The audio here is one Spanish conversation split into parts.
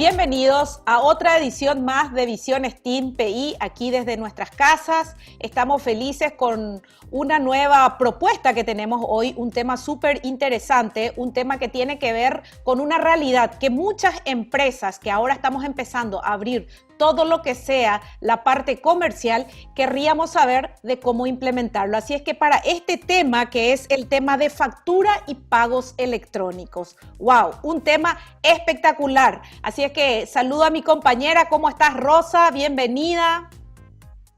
Bienvenidos a otra edición más de Visión STEAM PI, aquí desde nuestras casas. Estamos felices con una nueva propuesta que tenemos hoy, un tema súper interesante, un tema que tiene que ver con una realidad que muchas empresas que ahora estamos empezando a abrir todo lo que sea la parte comercial, querríamos saber de cómo implementarlo. Así es que para este tema, que es el tema de factura y pagos electrónicos, ¡wow! Un tema espectacular. Así es que saludo a mi compañera. ¿Cómo estás, Rosa? Bienvenida.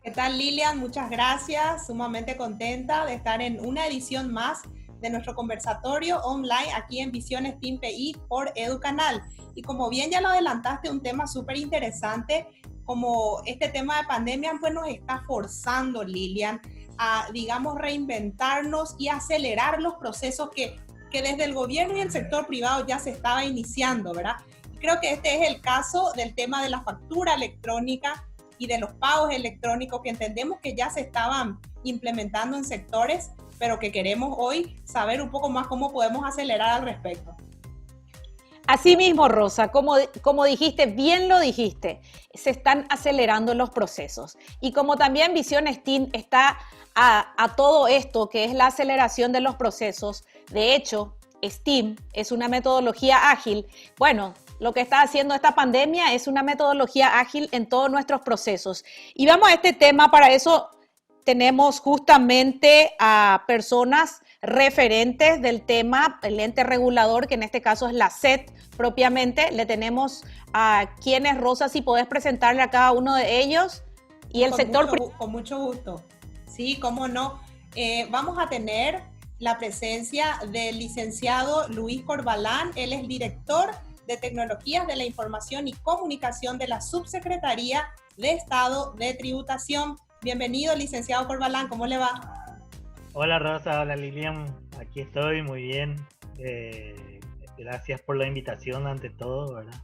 ¿Qué tal, Lilian? Muchas gracias. Sumamente contenta de estar en una edición más de nuestro conversatorio online aquí en Visión STEAM PI por Educanal. Y como bien ya lo adelantaste, un tema súper interesante, como este tema de pandemia pues nos está forzando, Lilian, a, digamos, reinventarnos y acelerar los procesos que desde el gobierno y el sector privado ya se estaba iniciando, ¿verdad? Creo que este es el caso del tema de la factura electrónica y de los pagos electrónicos que entendemos que ya se estaban implementando en sectores, pero que queremos hoy saber un poco más cómo podemos acelerar al respecto. Así mismo, Rosa, como dijiste, bien lo dijiste, se están acelerando los procesos. Y como también Visión STEAM está a todo esto, que es la aceleración de los procesos, de hecho, STEAM es una metodología ágil. Bueno, lo que está haciendo esta pandemia es una metodología ágil en todos nuestros procesos. Y vamos a este tema, para eso tenemos justamente a personas referentes del tema, el ente regulador, que en este caso es la SET propiamente. Le tenemos a quién es, Rosa, si podés presentarle a cada uno de ellos. Y el sector... Con mucho gusto. Sí, cómo no. Vamos a tener la presencia del licenciado Luis Corbalán. Él es director de Tecnologías de la Información y Comunicación de la Subsecretaría de Estado de Tributación. Bienvenido, licenciado Corbalán, ¿cómo le va? Hola Rosa, hola Lilian, aquí estoy muy bien. Gracias por la invitación ante todo, ¿verdad?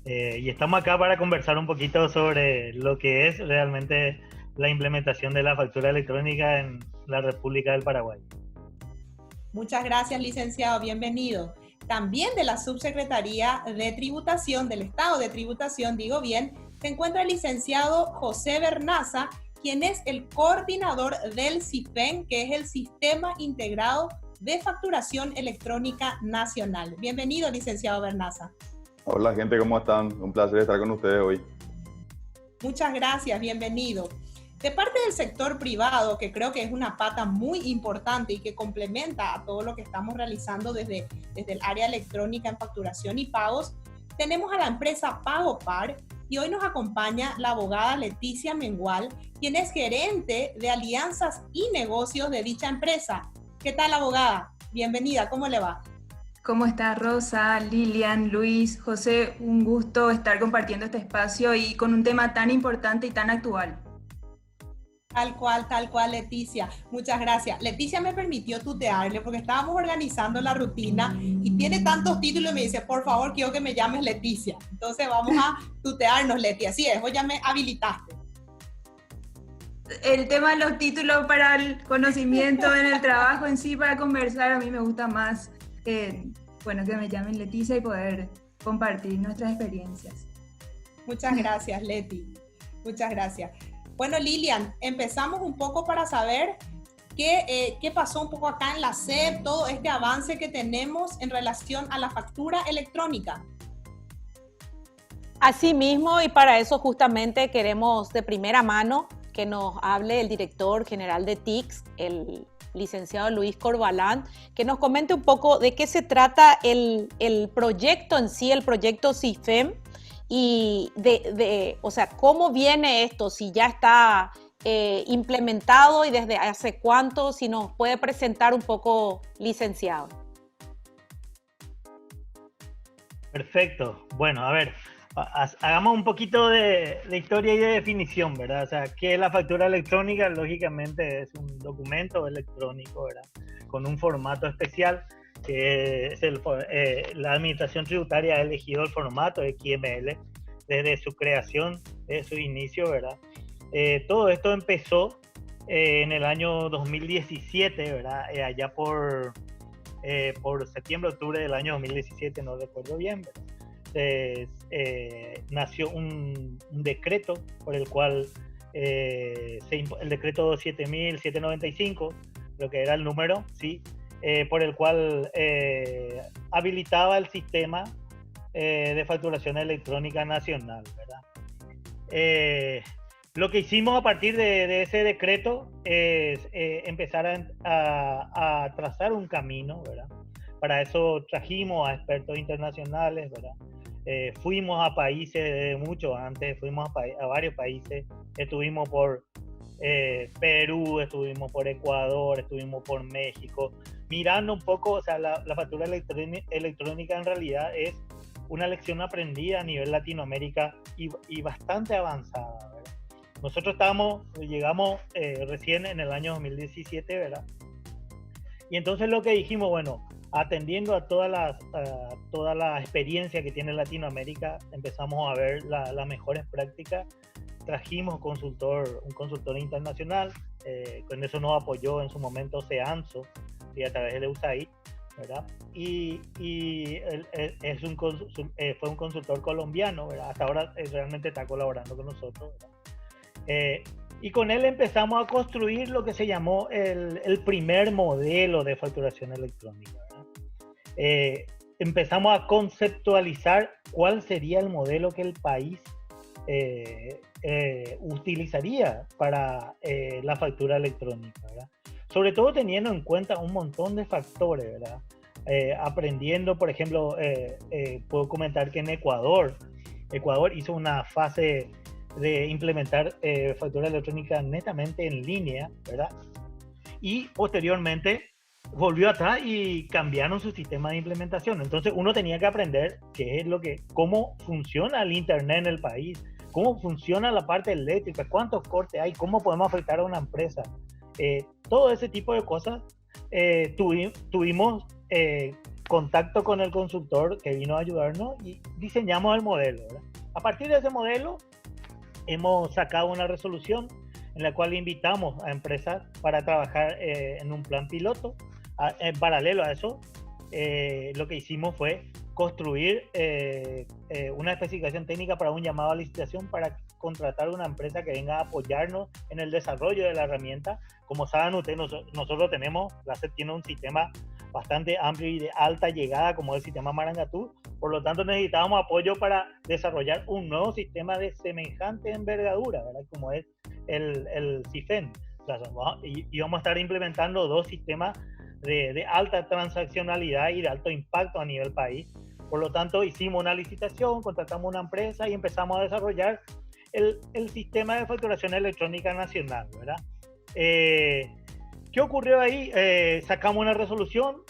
Y estamos acá para conversar un poquito sobre lo que es realmente la implementación de la factura electrónica en la República del Paraguay. Muchas gracias, licenciado, bienvenido. También de la Subsecretaría de Tributación, del Estado de Tributación, digo bien, se encuentra el licenciado José Bernaza, quien es el coordinador del SIFEN, que es el Sistema Integrado de Facturación Electrónica Nacional. Bienvenido, licenciado Bernaza. Hola, gente, ¿cómo están? Un placer estar con ustedes hoy. Muchas gracias, bienvenido. De parte del sector privado, que creo que es una pata muy importante y que complementa a todo lo que estamos realizando desde el área electrónica en facturación y pagos, tenemos a la empresa PagoPar y hoy nos acompaña la abogada Leticia Mengual, quien es gerente de alianzas y negocios de dicha empresa. ¿Qué tal, abogada? Bienvenida, ¿cómo le va? ¿Cómo está Rosa, Lilian, Luis, José? Un gusto estar compartiendo este espacio y con un tema tan importante y tan actual. Tal cual, Leticia. Muchas gracias. Leticia me permitió tutearle porque estábamos organizando la rutina y tiene tantos títulos y me dice, por favor, quiero que me llames Leticia. Entonces vamos a tutearnos, Leti. Así es, vos ya me habilitaste. El tema de los títulos para el conocimiento en el trabajo en sí, para conversar, a mí me gusta más, que me llamen Leticia y poder compartir nuestras experiencias. Muchas gracias, Leti. Muchas gracias. Bueno, Lilian, empezamos un poco para saber qué pasó un poco acá en la SEP, todo este avance que tenemos en relación a la factura electrónica. Así mismo, y para eso justamente queremos de primera mano que nos hable el director general de TICS, el licenciado Luis Corbalán, que nos comente un poco de qué se trata el proyecto en sí, el proyecto SIFEM, y o sea, cómo viene esto, si ya está implementado y desde hace cuánto, si nos puede presentar un poco, licenciado. Perfecto. Bueno, a ver, hagamos un poquito de historia y de definición, ¿verdad? O sea, ¿qué es la factura electrónica? Lógicamente es un documento electrónico, ¿verdad? Con un formato especial, que es la Administración Tributaria ha elegido el formato XML desde su creación, desde su inicio, ¿verdad? Todo esto empezó en el año 2017, ¿verdad? Allá por septiembre, octubre del año 2017, no recuerdo bien, ¿verdad? nació un decreto por el cual el decreto 7.795, lo que era el número, ¿sí? Por el cual habilitaba el sistema de facturación electrónica nacional, ¿verdad? Lo que hicimos a partir de ese decreto es empezar a trazar un camino, ¿verdad? Para eso trajimos a expertos internacionales, ¿verdad? Fuimos a países mucho antes, fuimos a varios países, estuvimos por Perú, estuvimos por Ecuador, estuvimos por México, mirando un poco, o sea, la factura electrónica en realidad es una lección aprendida a nivel Latinoamérica y bastante avanzada, ¿verdad? Nosotros llegamos recién en el año 2017, ¿verdad? Y entonces lo que dijimos, bueno, atendiendo a toda la experiencia que tiene Latinoamérica, empezamos a ver las mejores prácticas. Trajimos un consultor internacional, con eso nos apoyó en su momento CEANSO y a través de USAID, ¿verdad? Y fue un consultor colombiano, ¿verdad? Hasta ahora realmente está colaborando con nosotros, ¿verdad? Y con él empezamos a construir lo que se llamó el primer modelo de facturación electrónica, ¿verdad? Empezamos a conceptualizar cuál sería el modelo que el país utilizaría para la factura electrónica, ¿verdad? Sobre todo teniendo en cuenta un montón de factores, ¿verdad? Aprendiendo, por ejemplo, puedo comentar que en Ecuador hizo una fase de implementar factura electrónica netamente en línea, ¿verdad? Y posteriormente volvió atrás y cambiaron su sistema de implementación. Entonces uno tenía que aprender cómo funciona el internet en el país, cómo funciona la parte eléctrica, cuántos cortes hay, cómo podemos afectar a una empresa. Todo ese tipo de cosas. Tuvimos contacto con el consultor que vino a ayudarnos y diseñamos el modelo, ¿verdad? A partir de ese modelo hemos sacado una resolución en la cual invitamos a empresas para trabajar en un plan piloto. En paralelo a eso, lo que hicimos fue construir una especificación técnica para un llamado a licitación para contratar una empresa que venga a apoyarnos en el desarrollo de la herramienta. Como saben ustedes, nosotros la SED tiene un sistema bastante amplio y de alta llegada como el sistema Marangatú, por lo tanto necesitábamos apoyo para desarrollar un nuevo sistema de semejante envergadura, ¿verdad? Como es el CIFEN. Y vamos a estar implementando dos sistemas de alta transaccionalidad y de alto impacto a nivel país. Por lo tanto, hicimos una licitación, contratamos una empresa y empezamos a desarrollar el sistema de facturación electrónica nacional, ¿verdad? ¿Qué ocurrió ahí? Sacamos una resolución,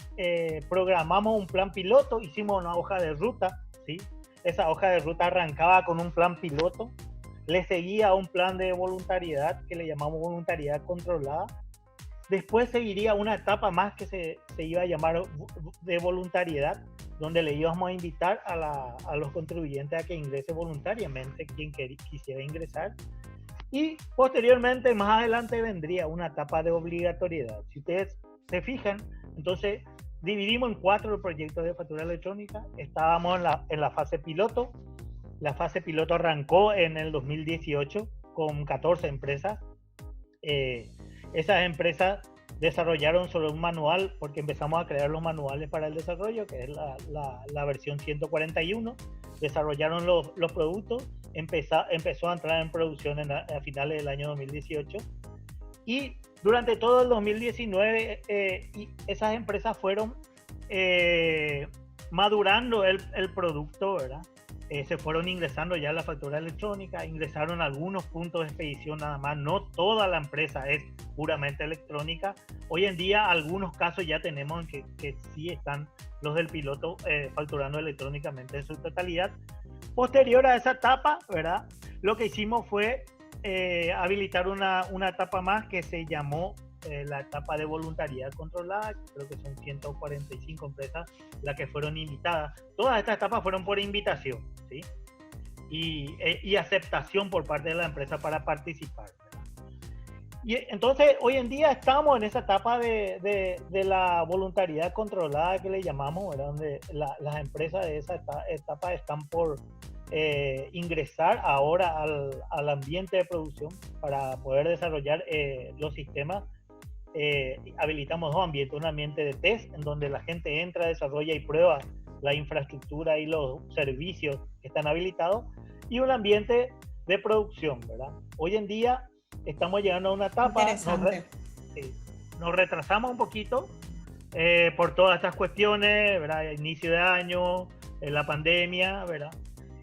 programamos un plan piloto, hicimos una hoja de ruta, ¿sí? Esa hoja de ruta arrancaba con un plan piloto, le seguía un plan de voluntariedad que le llamamos voluntariedad controlada. Después seguiría una etapa más que se iba a llamar de voluntariedad, donde le íbamos a invitar a los contribuyentes a que ingrese voluntariamente quien quisiera ingresar. Y posteriormente, más adelante, vendría una etapa de obligatoriedad. Si ustedes se fijan, entonces dividimos en 4 proyectos de factura electrónica. Estábamos en la fase piloto. La fase piloto arrancó en el 2018 con 14 empresas. Esas empresas desarrollaron sobre un manual, porque empezamos a crear los manuales para el desarrollo, que es la versión 141. Desarrollaron los productos, empezó a entrar en producción a finales del año 2018. Y durante todo el 2019, esas empresas fueron madurando el producto, ¿verdad? Se fueron ingresando ya la factura electrónica, ingresaron algunos puntos de expedición nada más, no toda la empresa es puramente electrónica. Hoy en día algunos casos ya tenemos que sí están los del piloto facturando electrónicamente en su totalidad. Posterior a esa etapa, ¿verdad? Lo que hicimos fue habilitar una etapa más que se llamó la etapa de voluntariedad controlada. Creo que son 145 empresas las que fueron invitadas. Todas estas etapas fueron por invitación, ¿sí? Y aceptación por parte de la empresa para participar, ¿verdad? Y entonces, hoy en día estamos en esa etapa de la voluntariedad controlada que le llamamos, ¿verdad? Donde las empresas de esa etapa están por ingresar ahora al ambiente de producción para poder desarrollar los sistemas. Habilitamos dos ambientes, un ambiente de test en donde la gente entra, desarrolla y prueba la infraestructura y los servicios que están habilitados, y un ambiente de producción, ¿verdad? Hoy en día estamos llegando a una etapa, nos retrasamos un poquito por todas estas cuestiones, ¿verdad? Inicio de año, la pandemia, ¿verdad?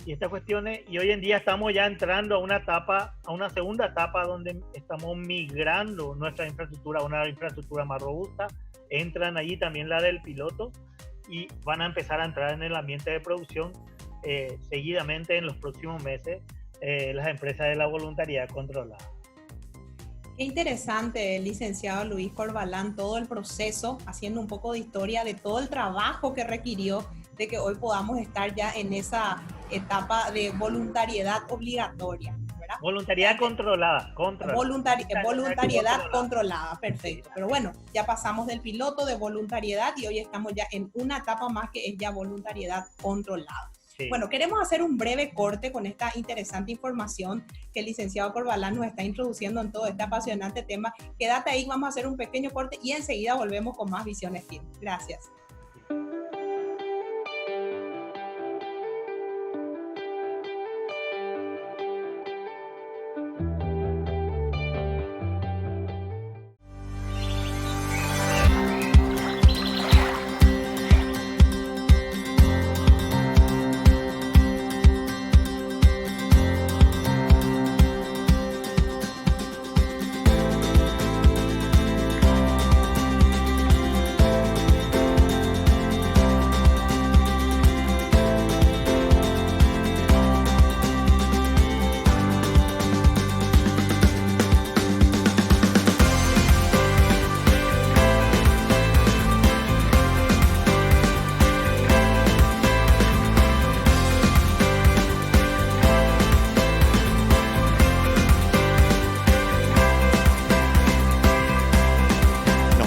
Y estas cuestiones, y hoy en día estamos ya entrando a una etapa, a una segunda etapa donde estamos migrando nuestra infraestructura a una infraestructura más robusta. Entran allí también la del piloto y van a empezar a entrar en el ambiente de producción seguidamente en los próximos meses las empresas de la voluntariedad controlada. Qué interesante, licenciado Luis Corbalán, todo el proceso, haciendo un poco de historia de todo el trabajo que requirió de que hoy podamos estar ya en esa etapa de voluntariedad obligatoria, ¿verdad? Voluntariedad controlada. Voluntariedad controlada, perfecto. Pero bueno, ya pasamos del piloto de voluntariedad y hoy estamos ya en una etapa más que es ya voluntariedad controlada. Sí. Bueno, queremos hacer un breve corte con esta interesante información que el licenciado Corbalán nos está introduciendo en todo este apasionante tema. Quédate ahí, vamos a hacer un pequeño corte y enseguida volvemos con más Visiones TIM. Gracias.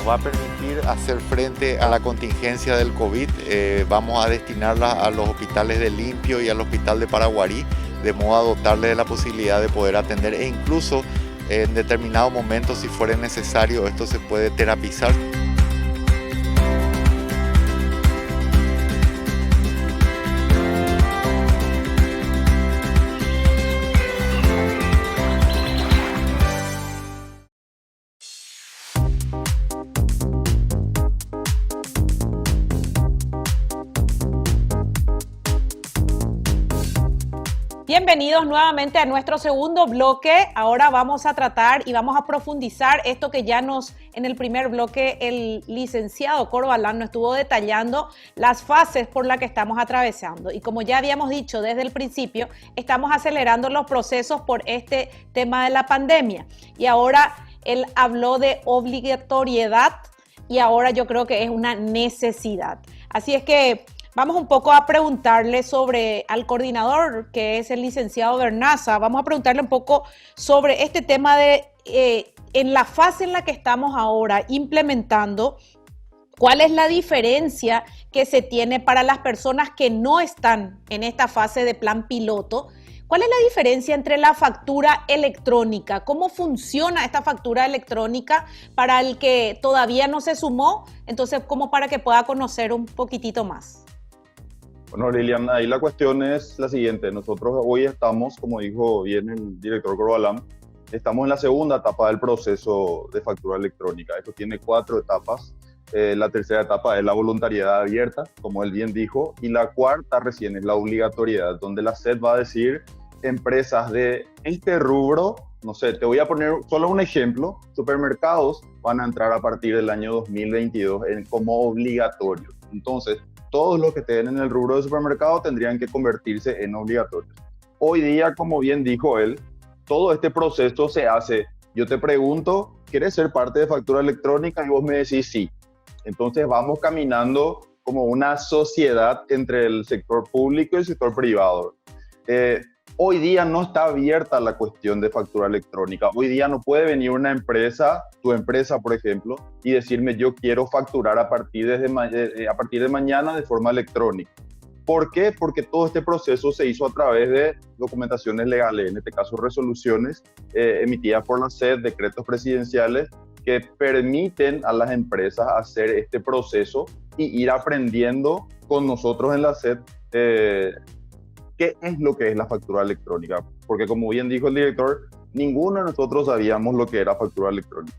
Va a permitir hacer frente a la contingencia del COVID. Vamos a destinarla a los hospitales de Limpio y al hospital de Paraguarí, de modo a dotarle de la posibilidad de poder atender, e incluso en determinados momentos, si fuera necesario, esto se puede terapizar. Bienvenidos nuevamente a nuestro segundo bloque. Ahora vamos a tratar y vamos a profundizar esto que ya en el primer bloque el licenciado Corbalán nos estuvo detallando, las fases por las que estamos atravesando. Y como ya habíamos dicho desde el principio, estamos acelerando los procesos por este tema de la pandemia. Y ahora él habló de obligatoriedad y ahora yo creo que es una necesidad. Así es que vamos un poco a preguntarle al coordinador, que es el licenciado Bernaza, vamos a preguntarle un poco sobre este tema de, en la fase en la que estamos ahora implementando, ¿cuál es la diferencia que se tiene para las personas que no están en esta fase de plan piloto? ¿Cuál es la diferencia entre la factura electrónica? ¿Cómo funciona esta factura electrónica para el que todavía no se sumó? Entonces, como para que pueda conocer un poquitito más. Bueno, Lilian, ahí la cuestión es la siguiente. Nosotros hoy estamos, como dijo bien el director Corbalán, estamos en la segunda etapa del proceso de factura electrónica. Esto tiene 4 etapas. La tercera etapa es la voluntariedad abierta, como él bien dijo, y la cuarta recién es la obligatoriedad, donde la SED va a decir, empresas de este rubro, no sé, te voy a poner solo un ejemplo, supermercados van a entrar a partir del año 2022 como obligatorios. Entonces, todos los que estén en el rubro de supermercado tendrían que convertirse en obligatorios. Hoy día, como bien dijo él, todo este proceso se hace, yo te pregunto, ¿quieres ser parte de factura electrónica? Y vos me decís sí. Entonces vamos caminando como una sociedad entre el sector público y el sector privado. Hoy día no está abierta la cuestión de factura electrónica. Hoy día no puede venir una empresa, tu empresa por ejemplo, y decirme yo quiero facturar a partir de mañana de forma electrónica. ¿Por qué? Porque todo este proceso se hizo a través de documentaciones legales, en este caso resoluciones emitidas por la SED, decretos presidenciales que permiten a las empresas hacer este proceso y ir aprendiendo con nosotros en la SED qué es lo que es la factura electrónica. Porque como bien dijo el director, ninguno de nosotros sabíamos lo que era factura electrónica.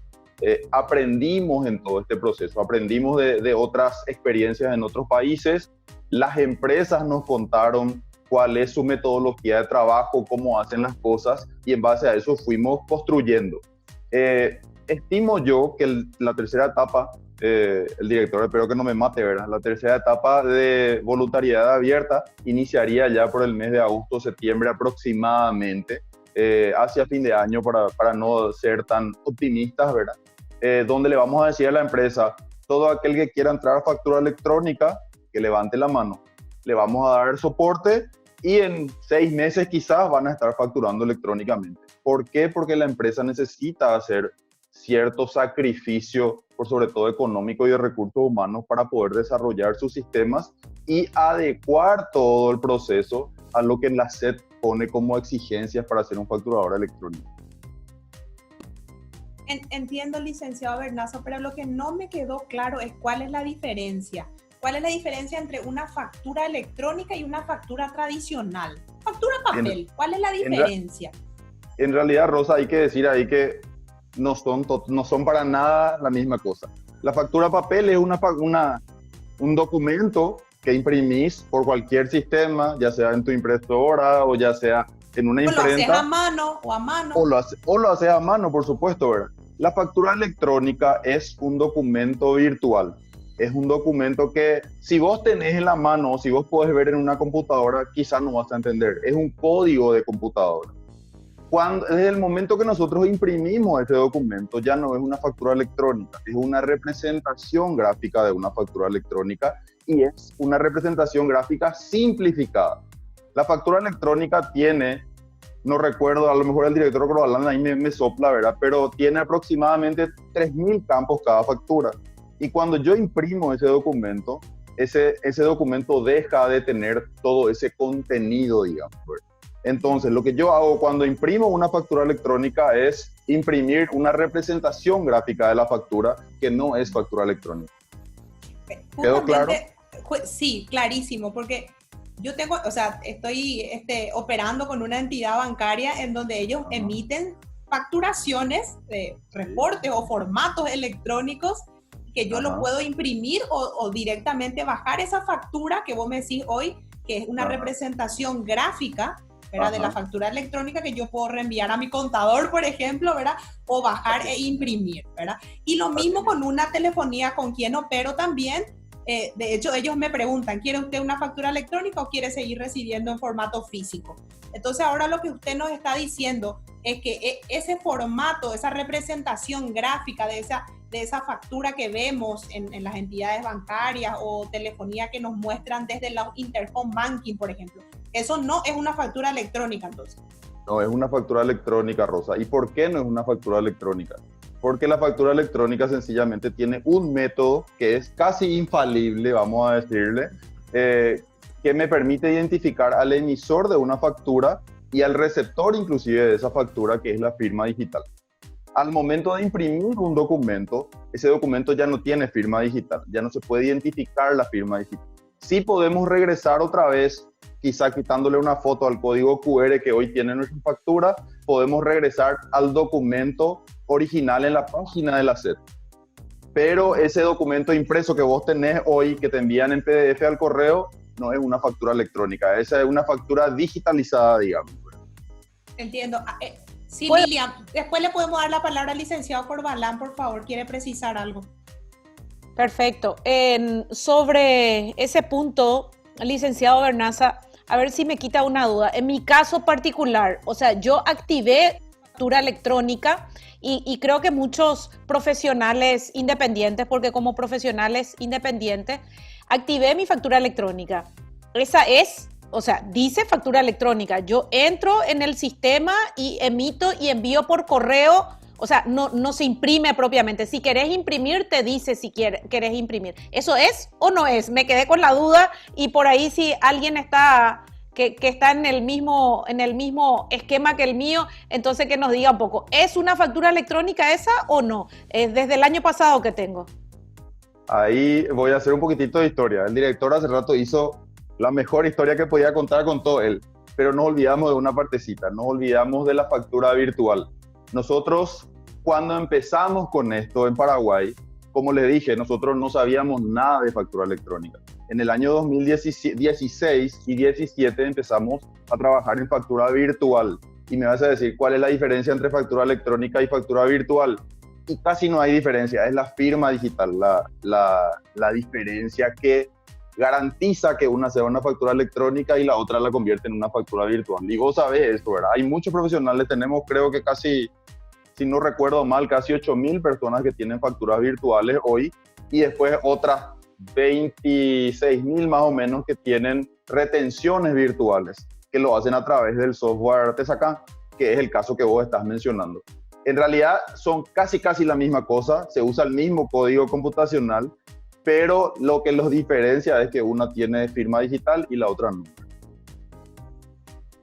Aprendimos en todo este proceso, aprendimos de otras experiencias en otros países. Las empresas nos contaron cuál es su metodología de trabajo, cómo hacen las cosas, y en base a eso fuimos construyendo. Estimo yo que la tercera etapa, el director, espero que no me mate, ¿verdad? La tercera etapa de voluntariedad abierta iniciaría ya por el mes de agosto, septiembre aproximadamente, hacia fin de año, para no ser tan optimistas, ¿verdad? Donde le vamos a decir a la empresa, todo aquel que quiera entrar a factura electrónica, que levante la mano. Le vamos a dar soporte y en 6 meses quizás van a estar facturando electrónicamente. ¿Por qué? Porque la empresa necesita hacer cierto sacrificio, por sobre todo económico y de recursos humanos, para poder desarrollar sus sistemas y adecuar todo el proceso a lo que la SED pone como exigencias para hacer un facturador electrónico. Entiendo, licenciado Bernaza, pero lo que no me quedó claro es cuál es la diferencia. ¿Cuál es la diferencia entre una factura electrónica y una factura tradicional? Factura papel, ¿cuál es la diferencia? En realidad, Rosa, hay que decir ahí que no son para nada la misma cosa. La factura papel es un documento que imprimís por cualquier sistema, ya sea en tu impresora o ya sea en una imprenta. O lo haces a mano o a mano. O lo haces a mano, por supuesto, ¿verdad? La factura electrónica es un documento virtual. Es un documento que si vos tenés en la mano, si vos podés ver en una computadora, quizás no vas a entender. Es un código de computadora. Desde el momento que nosotros imprimimos este documento, ya no es una factura electrónica, es una representación gráfica de una factura electrónica y es una representación gráfica simplificada. La factura electrónica tiene, no recuerdo, a lo mejor el director Corbalán ahí me sopla, ¿verdad? Pero tiene aproximadamente 3.000 campos cada factura. Y cuando yo imprimo ese documento documento deja de tener todo ese contenido, digamos. Entonces, lo que yo hago cuando imprimo una factura electrónica es imprimir una representación gráfica de la factura que no es factura electrónica. ¿Quedó claro? Sí, clarísimo, porque yo estoy operando con una entidad bancaria en donde ellos emiten facturaciones de reportes o formatos electrónicos que yo lo puedo imprimir o directamente bajar esa factura que vos me decís hoy, que es una representación gráfica, ¿verdad? De la factura electrónica que yo puedo reenviar a mi contador, por ejemplo, ¿verdad? O bajar e imprimir, ¿verdad? Y lo mismo con una telefonía con quien opero también. De hecho, ellos me preguntan, ¿quiere usted una factura electrónica o quiere seguir recibiendo en formato físico? Entonces, ahora lo que usted nos está diciendo es que ese formato, esa representación gráfica de esa factura que vemos en las entidades bancarias o telefonía que nos muestran desde la Interhome Banking, por ejemplo, eso no es una factura electrónica, entonces. No, es una factura electrónica, Rosa. ¿Y por qué no es una factura electrónica? Porque la factura electrónica sencillamente tiene un método que es casi infalible, vamos a decirle, que me permite identificar al emisor de una factura y al receptor inclusive de esa factura, que es la firma digital. Al momento de imprimir un documento, ese documento ya no tiene firma digital, ya no se puede identificar la firma digital. Sí podemos regresar otra vez, quizá quitándole una foto al código QR que hoy tiene nuestra factura, podemos regresar al documento original en la página de la SED. Pero ese documento impreso que vos tenés hoy, que te envían en PDF al correo, no es una factura electrónica, esa es una factura digitalizada, digamos. Entiendo. Sí, Pues, Lilian, después le podemos dar la palabra al licenciado Corbalán, por favor, quiere precisar algo. Perfecto. Sobre ese punto, licenciado Bernaza, a ver si me quita una duda. En mi caso particular, o sea, yo activé factura electrónica y creo que muchos profesionales independientes, porque como profesionales independientes, activé mi factura electrónica. Esa es o sea, dice factura electrónica. Yo entro en el sistema y emito y envío por correo. O sea, no se imprime propiamente. Si querés imprimir, te dice si querés imprimir. ¿Eso es o no es? Me quedé con la duda y por ahí si alguien está que está en el mismo esquema que el mío, entonces que nos diga un poco. ¿Es una factura electrónica esa o no? Desde el año pasado que tengo. Ahí voy a hacer un poquitito de historia. El director hace rato hizo la mejor historia que podía contar con todo él, pero nos olvidamos de una partecita, nos olvidamos de la factura virtual. Nosotros, cuando empezamos con esto en Paraguay, como les dije, nosotros no sabíamos nada de factura electrónica. En el año 2016 y 2017 empezamos a trabajar en factura virtual. Y me vas a decir, ¿cuál es la diferencia entre factura electrónica y factura virtual? Y casi no hay diferencia, es la firma digital, la diferencia que garantiza que una sea una factura electrónica y la otra la convierte en una factura virtual. Y vos sabés esto, ¿verdad? Hay muchos profesionales, tenemos creo que casi, si no recuerdo mal, casi 8.000 personas que tienen facturas virtuales hoy y después otras 26.000 más o menos que tienen retenciones virtuales, que lo hacen a través del software Tesacá, que es el caso que vos estás mencionando. En realidad son casi la misma cosa, se usa el mismo código computacional, pero lo que los diferencia es que una tiene firma digital y la otra no.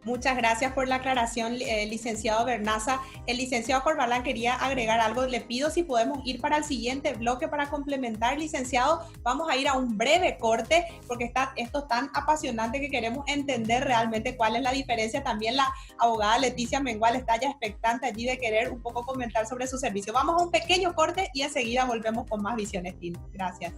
Muchas gracias por la aclaración, licenciado Bernaza. El licenciado Corbalán quería agregar algo. Le pido si podemos ir para el siguiente bloque para complementar, licenciado. Vamos a ir a un breve corte porque esto es tan apasionante que queremos entender realmente cuál es la diferencia. También la abogada Leticia Mengual está ya expectante allí de querer un poco comentar sobre su servicio. Vamos a un pequeño corte y enseguida volvemos con más Visiones TIN. Gracias.